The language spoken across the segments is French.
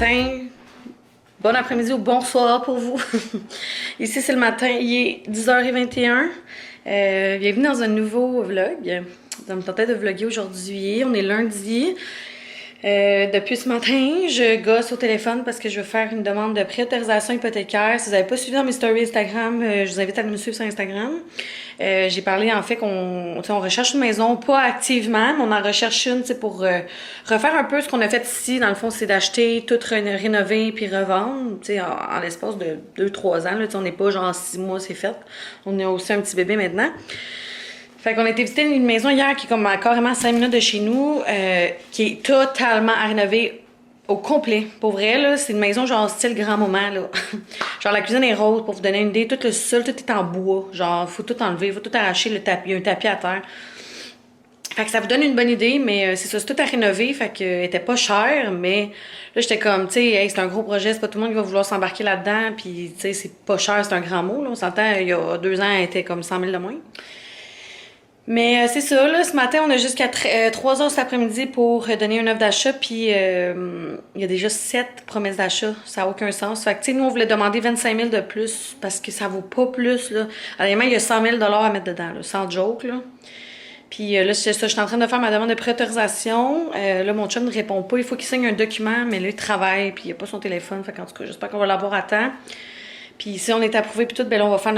matin, bon après-midi ou bonsoir pour vous. Ici, c'est le matin, il est 10h21. Bienvenue dans un nouveau vlog. Ça me tentait de vlogger aujourd'hui. On est lundi. Depuis ce matin, je gosse au téléphone parce que je veux faire une demande de préautorisation hypothécaire. Si vous n'avez pas suivi dans mes stories Instagram, je vous invite à me suivre sur Instagram. J'ai parlé en fait qu'on recherche une maison, pas activement, mais on en recherche une pour refaire un peu ce qu'on a fait ici. Dans le fond, c'est d'acheter, tout rénover puis revendre en l'espace de 2-3 ans. Là, on n'est pas genre 6 mois, c'est fait. On a aussi un petit bébé maintenant. Fait qu'on a été visiter une maison hier qui est comme carrément 5 minutes de chez nous, qui est totalement à rénover au complet. Pour vrai, là, c'est une maison genre style grand moment, là. Genre la cuisine est rose, pour vous donner une idée. Tout le sol, tout est en bois. Genre, faut tout enlever, faut tout arracher le tapis. Il y a un tapis à terre. Fait que ça vous donne une bonne idée, mais c'est ça, c'est tout à rénover. Fait que était pas cher, mais là, j'étais comme, tu sais, hey, c'est un gros projet, c'est pas tout le monde qui va vouloir s'embarquer là-dedans. Puis, tu sais, c'est pas cher, c'est un grand mot, là. On s'entend, il y a 2 ans, elle était comme 100 000 de moins. Mais c'est ça, là, ce matin, on a jusqu'à 3 heures cet après-midi pour donner une offre d'achat, puis il y a déjà 7 promesses d'achat, ça n'a aucun sens. Fait que, tu sais, nous, on voulait demander 25 000 de plus, parce que ça vaut pas plus, là. Honnêtement, il y a 100 000 à mettre dedans, là, sans joke, là. Puis là, c'est ça, je suis en train de faire ma demande de préautorisation. Là, mon chum ne répond pas, il faut qu'il signe un document, mais là, il travaille, puis il n'a pas son téléphone, fait qu'en tout cas, j'espère qu'on va l'avoir à temps. Puis si on est approuvé puis tout, ben là, on va faire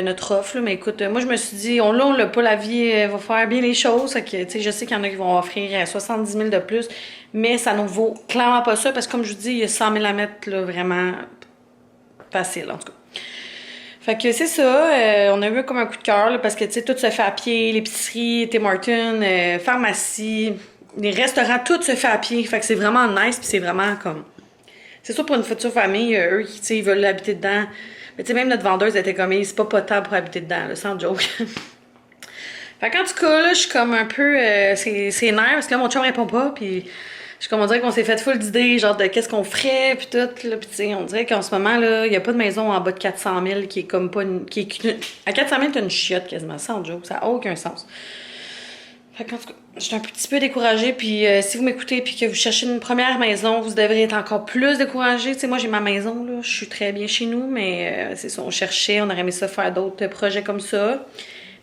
notre offre. Là. Mais écoute, moi, je me suis dit, on l'a pas, la vie va faire bien les choses. Fait que, tu sais, je sais qu'il y en a qui vont offrir 70 000 de plus, mais ça ne vaut clairement pas ça parce que, comme je vous dis, il y a 100 000 à mettre, là, vraiment facile, en tout cas. Fait que c'est ça, on a eu comme un coup de cœur, là, parce que, tu sais, tout se fait à pied, l'épicerie, Tim Hortons, pharmacie, les restaurants, tout se fait à pied. Fait que c'est vraiment nice, puis c'est vraiment comme... C'est sûr pour une future famille, eux qui, tu sais, ils veulent habiter dedans. Mais tu sais, même notre vendeuse était comme, c'est pas potable pour habiter dedans, là, sans joke. Fait qu'en tout cas, là, je suis comme un peu... c'est nerf, parce que là, mon chum répond pas, puis je suis comme, on dirait qu'on s'est fait full d'idées, genre de qu'est-ce qu'on ferait, puis tout, là, puis tu sais, on dirait qu'en ce moment, là, il y a pas de maison en bas de 400 000 qui est comme pas... à 400 000, t'as une chiotte quasiment, sans joke, ça a aucun sens. Fait qu'en tout cas, je suis un petit peu découragée, puis si vous m'écoutez puis que vous cherchez une première maison, vous devrez être encore plus découragée. Tu sais, moi, j'ai ma maison, là, je suis très bien chez nous, mais c'est ça, on cherchait, on aurait aimé ça faire d'autres projets comme ça.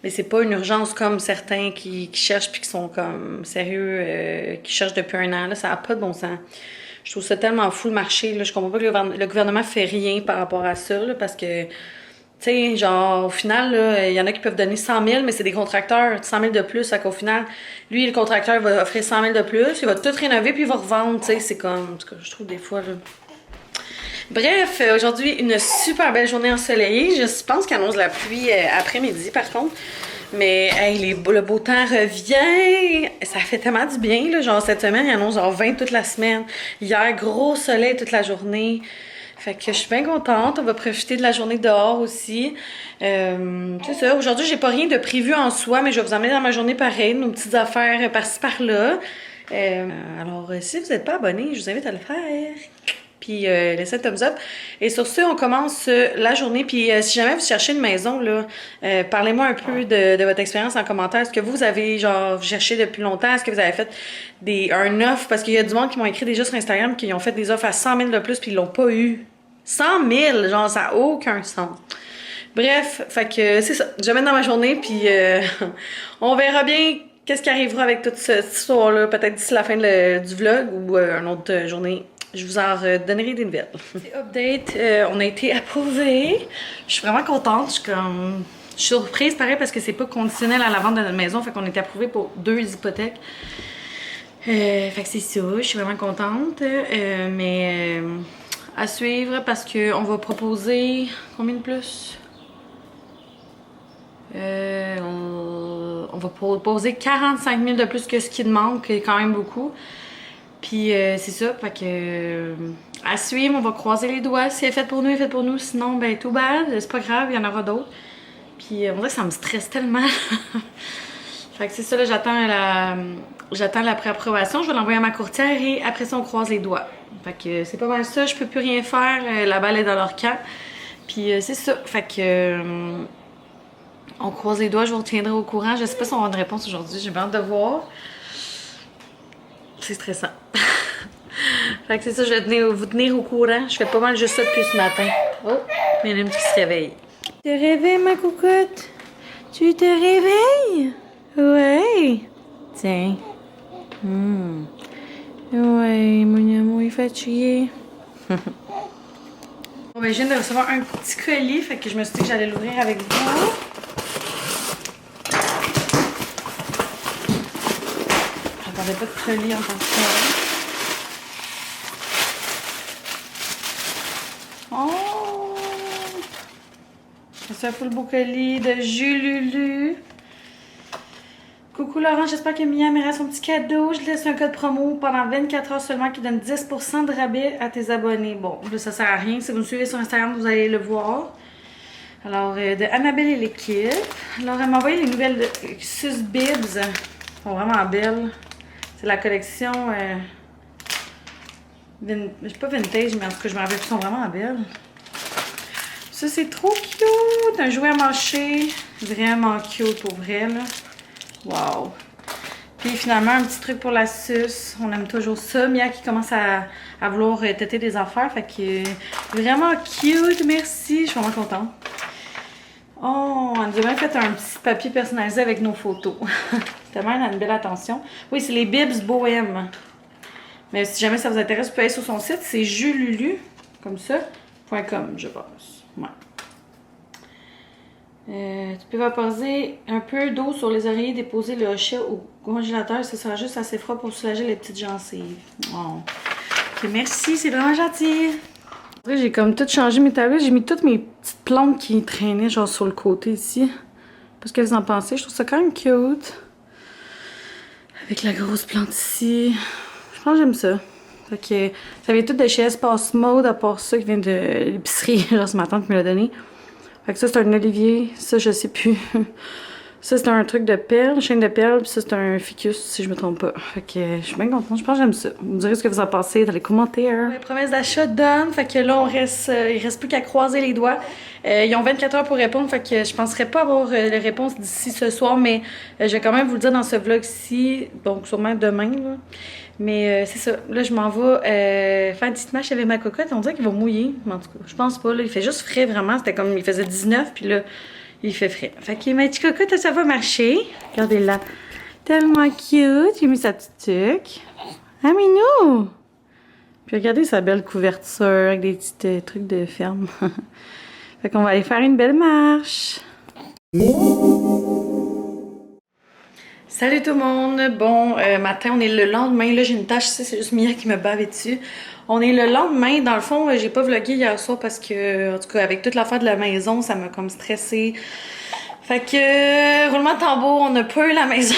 Mais c'est pas une urgence comme certains qui cherchent puis qui sont comme sérieux, qui cherchent depuis 1 an, là, ça n'a pas de bon sens. Je trouve ça tellement fou le marché, là, je comprends pas que le gouvernement fait rien par rapport à ça, là, parce que... Tu sais, genre, au final, il y en a qui peuvent donner 100 000, mais c'est des contracteurs, 100 000 de plus. Fait qu'au final, lui, le contracteur va offrir 100 000 de plus, il va tout rénover, puis il va revendre. Tu sais, c'est comme, en tout cas, je trouve des fois, là. Bref, aujourd'hui, une super belle journée ensoleillée. Je pense qu'il annonce la pluie après-midi, par contre. Mais, hey, le beau temps revient. Ça fait tellement du bien, là. Genre, cette semaine, il annonce genre 20 toute la semaine. Hier, gros soleil toute la journée. Fait que je suis bien contente. On va profiter de la journée dehors aussi. C'est ça. Aujourd'hui, j'ai pas rien de prévu en soi, mais je vais vous emmener dans ma journée pareil, nos petites affaires par-ci par-là. Alors, si vous n'êtes pas abonné, je vous invite à le faire. Puis laissez un thumbs up. Et sur ce, on commence la journée. Puis si jamais vous cherchez une maison, là, parlez-moi un peu de votre expérience en commentaire. Est-ce que vous avez, genre, vous cherchez depuis longtemps? Est-ce que vous avez fait un offre? Parce qu'il y a du monde qui m'ont écrit déjà sur Instagram qui ont fait des offres à 100 000 de plus puis ils l'ont pas eu. 100 000! Genre, ça n'a aucun sens. Bref, fait que c'est ça. Je mène dans ma journée puis on verra bien qu'est-ce qui arrivera avec toute cette histoire-là. Peut-être d'ici la fin du vlog ou une autre journée. Je vous en donnerai des nouvelles. Update, on a été approuvés. Je suis vraiment contente. Je suis surprise, pareil, parce que c'est pas conditionnel à la vente de notre maison. Fait qu'on a été approuvés pour 2 hypothèques. Fait que c'est ça. Je suis vraiment contente. Mais à suivre parce qu'on va proposer combien de plus? On va proposer 45 000 de plus que ce qui demande, qui est quand même beaucoup. Puis c'est ça, fait que à suivre, on va croiser les doigts. Si elle est faite pour nous, elle est faite pour nous. Sinon, ben tout bad, c'est pas grave, il y en aura d'autres. Puis on dirait que ça me stresse tellement. Fait que c'est ça, là, j'attends la préapprobation. Je vais l'envoyer à ma courtière et après ça, on croise les doigts. Fait que c'est pas mal ça, je peux plus rien faire. La balle est dans leur camp. Puis c'est ça, fait que on croise les doigts, je vous retiendrai au courant. Je sais pas si on aura une réponse aujourd'hui, j'ai bien hâte de voir. C'est stressant. Fait que c'est ça, je vais vous tenir au courant. Je fais pas mal juste ça depuis ce matin. Oh, il y en a une qui se réveille. Tu te réveilles, ma cocotte? Tu te réveilles? Ouais. Tiens. Ouais, mon amour est fatigué. Bon, ben, je viens de recevoir un petit colis, fait que je me suis dit que j'allais l'ouvrir avec vous. J'attendais pas de colis en tant que tel. Oh! C'est un full beau colis de Jululu. Coucou Laurent, j'espère que Mia m'ira son petit cadeau. Je laisse un code promo pendant 24 heures seulement qui donne 10% de rabais à tes abonnés. Bon, là, ça sert à rien. Si vous me suivez sur Instagram, vous allez le voir. Alors, de Annabelle et l'équipe. Alors, elle m'a envoyé les nouvelles de Sus Bibs. Elles sont vraiment belles. C'est la collection... pas vintage, mais en tout cas, je me rappelle plus, elles sont vraiment belles. Ça, c'est trop cute! Un jouet à mâcher. Vraiment cute pour vrai, là. Wow! Puis finalement, un petit truc pour la suce. On aime toujours ça. Mia qui commence à vouloir têter des affaires. Fait que vraiment cute. Merci. Je suis vraiment contente. Oh, on a même fait un petit papier personnalisé avec nos photos. Tellement elle a une belle attention. Oui, c'est les Bibs Bohème. Mais si jamais ça vous intéresse, vous pouvez aller sur son site. C'est jululu, comme ça, .com, je pense. Ouais. Tu peux vaporiser un peu d'eau sur les oreillers, déposer le hochet au congélateur. Ce sera juste assez froid pour soulager les petites gencives. Oh. Ok, merci, c'est vraiment gentil. J'ai comme tout changé mes tablettes. J'ai mis toutes mes petites plantes qui traînaient genre sur le côté ici. Parce que vous en pensez, je trouve ça quand même cute. Avec la grosse plante ici. Je pense que j'aime ça. Fait que ça vient tout de chez Espace Mode, à part ça qui vient de l'épicerie. Genre c'est ma tante qui me l'a donné. Fait que ça c'est un olivier, ça je sais plus. Ça c'est un truc de perles, chaîne de perles, puis ça c'est un ficus si je me trompe pas. Fait que je suis bien contente, je pense que j'aime ça. Vous me direz ce que vous en pensez dans les commentaires. Les promesses d'achat done, fait que là il reste plus qu'à croiser les doigts. Ils ont 24 heures pour répondre, fait que je penserais pas avoir les réponses d'ici ce soir, mais je vais quand même vous le dire dans ce vlog-ci, donc sûrement demain là. Mais c'est ça, là je m'en vais faire une petite marche avec ma cocotte, on dirait qu'il va mouiller, mais en tout cas, je pense pas, là, il fait juste frais vraiment, c'était comme, il faisait 19, puis là, il fait frais. Fait que ma petite cocotte, ça va marcher, regardez-la, tellement cute, j'ai mis sa petite tuque. Ah Minou! Puis regardez sa belle couverture avec des petits trucs de ferme. Fait qu'on va aller faire une belle marche. Salut tout le monde! Bon, matin, on est le lendemain. Là, j'ai une tâche ici, c'est juste Mia qui me bave dessus. On est le lendemain. Dans le fond, j'ai pas vlogué hier soir parce que, en tout cas, avec toute l'affaire de la maison, ça m'a comme stressée. Fait que, roulement de tambour, on n'a pas eu la maison.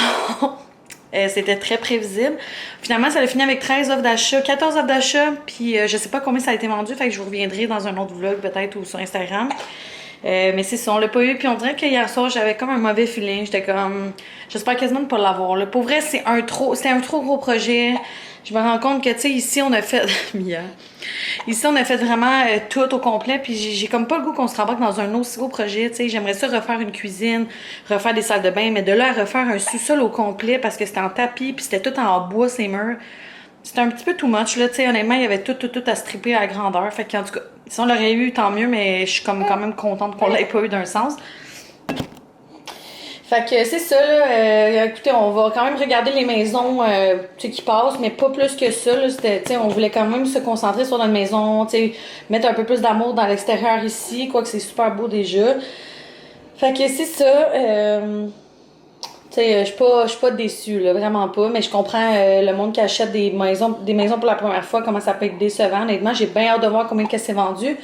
C'était très prévisible. Finalement, ça a fini avec 13 offres d'achat, 14 offres d'achat, puis je sais pas combien ça a été vendu, fait que je vous reviendrai dans un autre vlog peut-être ou sur Instagram. Mais c'est ça, on l'a pas eu, puis on dirait qu'hier soir, j'avais comme un mauvais feeling. J'étais comme, j'espère quasiment ne pas l'avoir. Pour vrai, c'était un trop gros projet. Je me rends compte que, tu sais, ici, on a fait... Mia. Ici, on a fait vraiment tout au complet, puis j'ai comme pas le goût qu'on se rembarque dans un aussi gros projet, tu sais. J'aimerais ça refaire une cuisine, refaire des salles de bain, mais de là à refaire un sous-sol au complet, parce que c'était en tapis, puis c'était tout en bois, ces murs. C'était un petit peu too much, là, tu sais, honnêtement, il y avait tout à stripper à grandeur. Fait qu'en tout cas, si on l'aurait eu, tant mieux, mais je suis comme quand même contente qu'on l'ait pas eu d'un sens. Fait que c'est ça, là, écoutez, on va quand même regarder les maisons qui passent, mais pas plus que ça, là, c'était, on voulait quand même se concentrer sur notre maison, tu sais, mettre un peu plus d'amour dans l'extérieur ici, quoique c'est super beau déjà. Fait que c'est ça, tu sais, je suis pas déçue, là, vraiment pas, mais je comprends le monde qui achète des maisons pour la première fois, comment ça peut être décevant. Honnêtement, j'ai bien hâte de voir combien que c'est vendu.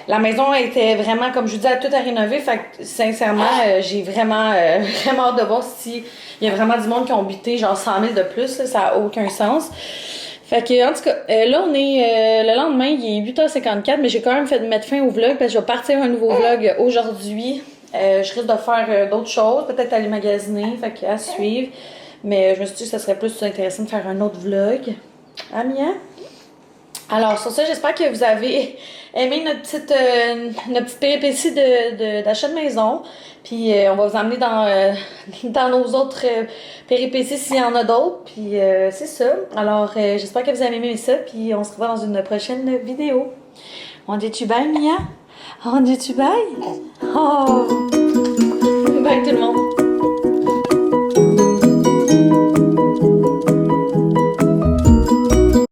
La maison était vraiment, comme je vous dis, tout à rénover, fait que sincèrement, j'ai vraiment hâte de voir si il y a vraiment du monde qui ont buté genre 100 000 de plus, là, ça a aucun sens. Fait que, en tout cas, là, on est le lendemain, il est 8h54, mais j'ai quand même fait de mettre fin au vlog, parce que je vais partir un nouveau vlog aujourd'hui. Je risque de faire d'autres choses, peut-être aller magasiner, fait que à suivre. Mais je me suis dit que ça serait plus intéressant de faire un autre vlog. Ah, Mia? Alors, sur ça, j'espère que vous avez aimé notre petite péripétie d'achat de maison. Puis, on va vous emmener dans nos autres péripéties s'il y en a d'autres. Puis, c'est ça. Alors, j'espère que vous avez aimé ça. Puis, on se revoit dans une prochaine vidéo. On dit-tu bye, Mia? On dit-tu bye? Oh! Bye tout le monde!